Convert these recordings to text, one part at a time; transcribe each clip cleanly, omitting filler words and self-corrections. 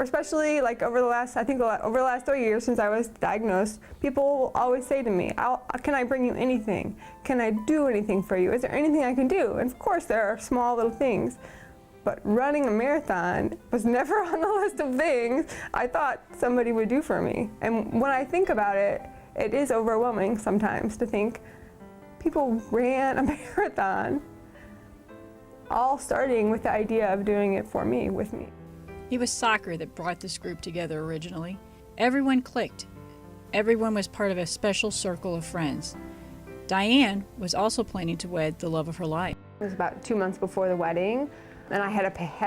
or especially like over the last 3 years since I was diagnosed, people will always say to me, can I bring you anything? Can I do anything for you? Is there anything I can do? And of course there are small little things, but running a marathon was never on the list of things I thought somebody would do for me. And when I think about it, it is overwhelming sometimes to think people ran a marathon, all starting with the idea of doing it for me, with me. It was soccer that brought this group together originally. Everyone clicked. Everyone was part of a special circle of friends. Diane was also planning to wed the love of her life. It was about 2 months before the wedding, and I had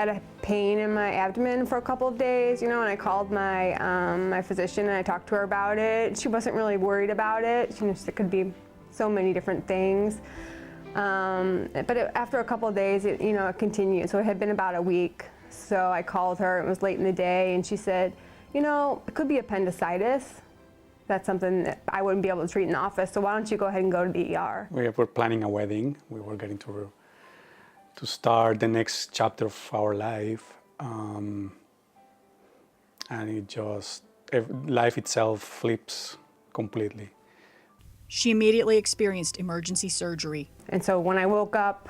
a pain in my abdomen for a couple of days, and I called my physician and I talked to her about it. She wasn't really worried about it. It could be so many different things. But after a couple of days, it continued. So it had been about a week. So I called her, it was late in the day, and she said, it could be appendicitis. That's something that I wouldn't be able to treat in the office, so why don't you go ahead and go to the ER? We were planning a wedding. We were getting to start the next chapter of our life. And life itself flips completely. She immediately experienced emergency surgery. And so when I woke up,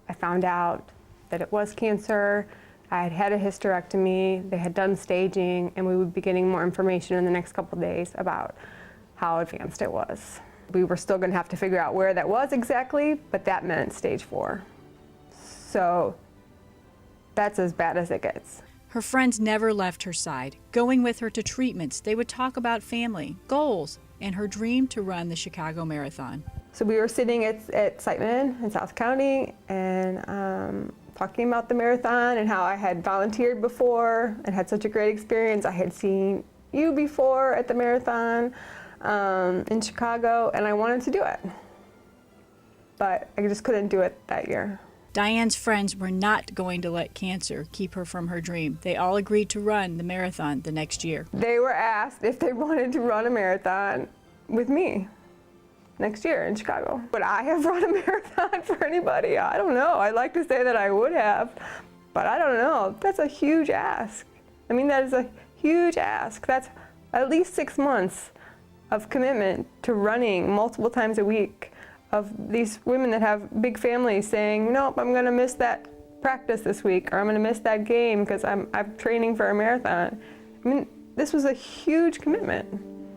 I found out that it was cancer. I had had a hysterectomy, they had done staging, and we would be getting more information in the next couple of days about how advanced it was. We were still going to have to figure out where that was exactly, but that meant stage 4. So that's as bad as it gets. Her friends never left her side. Going with her to treatments, they would talk about family, goals, and her dream to run the Chicago Marathon. So we were sitting at Siteman in South County and talking about the marathon and how I had volunteered before and had such a great experience. I had seen you before at the marathon in Chicago, and I wanted to do it. But I just couldn't do it that year. Diane's friends were not going to let cancer keep her from her dream. They all agreed to run the marathon the next year. They were asked if they wanted to run a marathon with me next year in Chicago. Would I have run a marathon for anybody? I don't know. I'd like to say that I would have, but I don't know. That's a huge ask. I mean, that is a huge ask. That's at least 6 months of commitment to running multiple times a week, of these women that have big families saying, nope, I'm gonna miss that practice this week, or I'm gonna miss that game because I'm training for a marathon. I mean, this was a huge commitment.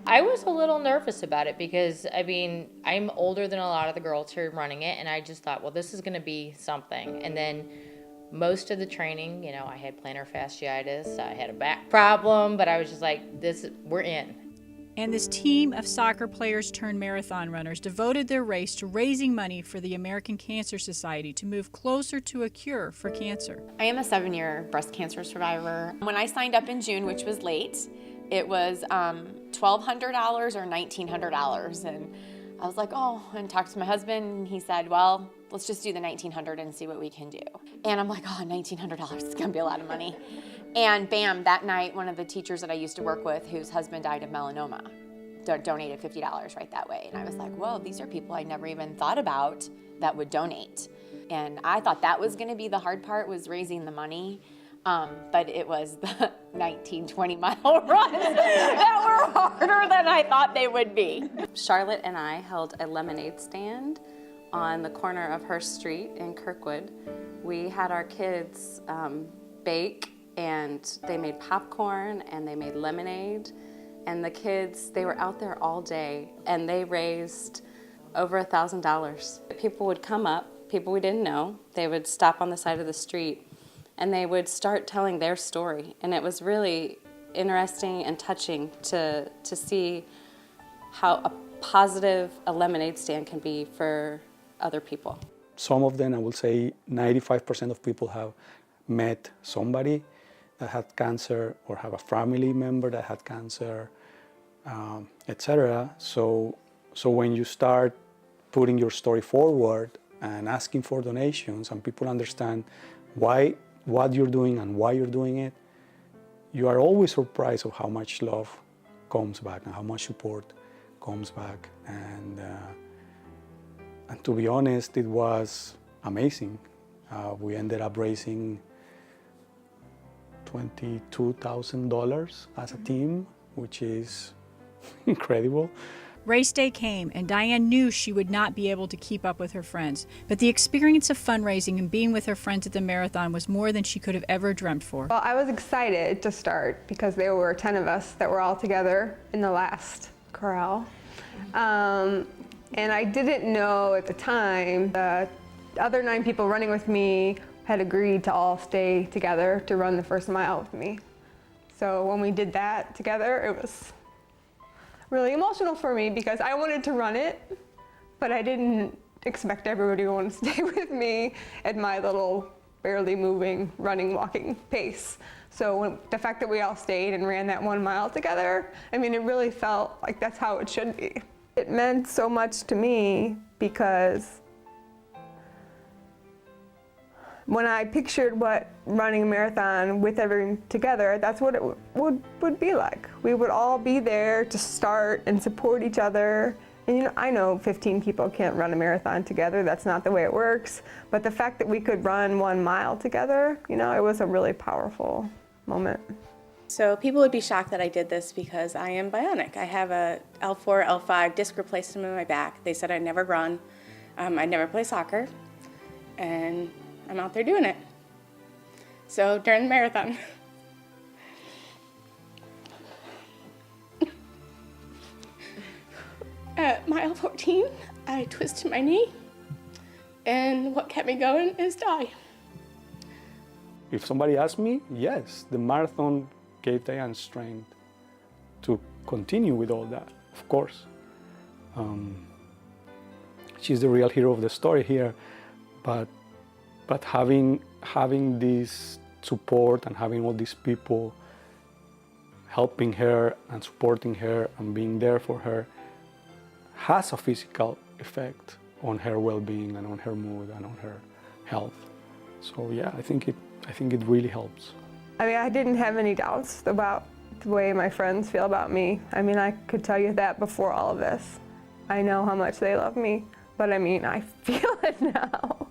I was a little nervous about it because, I'm older than a lot of the girls who are running it, and I just thought, well, this is gonna be something. And then most of the training, I had plantar fasciitis, I had a back problem, but I was just like, we're in. And this team of soccer players turned marathon runners devoted their race to raising money for the American Cancer Society to move closer to a cure for cancer. I am a 7-year breast cancer survivor. When I signed up in June, which was late, it was $1,200 or $1,900. And I was like, and talked to my husband, and he said, well, let's just do the $1,900 and see what we can do. And I'm like, $1,900 is gonna be a lot of money. And bam, that night, one of the teachers that I used to work with, whose husband died of melanoma, donated $50 right that way. And I was like, whoa, these are people I never even thought about that would donate. And I thought that was gonna be the hard part, was raising the money. But it was the 19, 20-mile runs that were harder than I thought they would be. Charlotte and I held a lemonade stand on the corner of Hearst Street in Kirkwood. We had our kids bake, and they made popcorn and they made lemonade. And the kids, they were out there all day, and they raised over $1,000. People would come up, people we didn't know, they would stop on the side of the street, and they would start telling their story. And it was really interesting and touching to see how a positive a lemonade stand can be for other people. Some of them, I will say 95% of people have met somebody that had cancer or have a family member that had cancer, etc. So when you start putting your story forward and asking for donations, and people understand what you're doing and why you're doing it, you are always surprised of how much love comes back and how much support comes back. And to be honest, it was amazing. We ended up raising $22,000 as a team, which is incredible. Race day came, and Diane knew she would not be able to keep up with her friends. But the experience of fundraising and being with her friends at the marathon was more than she could have ever dreamt for. Well, I was excited to start because there were 10 of us that were all together in the last corral. And I didn't know at the time the other 9 people running with me had agreed to all stay together to run the first mile with me. So when we did that together, it was really emotional for me because I wanted to run it, but I didn't expect everybody to want to stay with me at my little barely moving, running, walking pace. So the fact that we all stayed and ran that 1 mile together, I mean, it really felt like that's how it should be. It meant so much to me because when I pictured what running a marathon with everyone together, that's what it would be like. We would all be there to start and support each other. And you know, I know 15 people can't run a marathon together. That's not the way it works. But the fact that we could run 1 mile together, you know, it was a really powerful moment. So people would be shocked that I did this because I am bionic. I have a L4, L5 disc replacement in my back. They said I'd never run. I'd never play soccer. And I'm out there doing it. So during the marathon, at mile 14, I twisted my knee, and what kept me going is Di. If somebody asked me, yes, the marathon gave Diane strength to continue with all that, of course. She's the real hero of the story here, but having this support and having all these people helping her and supporting her and being there for her has a physical effect on her well-being and on her mood and on her health. So yeah, I think it really helps. I mean, I didn't have any doubts about the way my friends feel about me. I mean, I could tell you that before all of this. I know how much they love me, but I mean, I feel it now.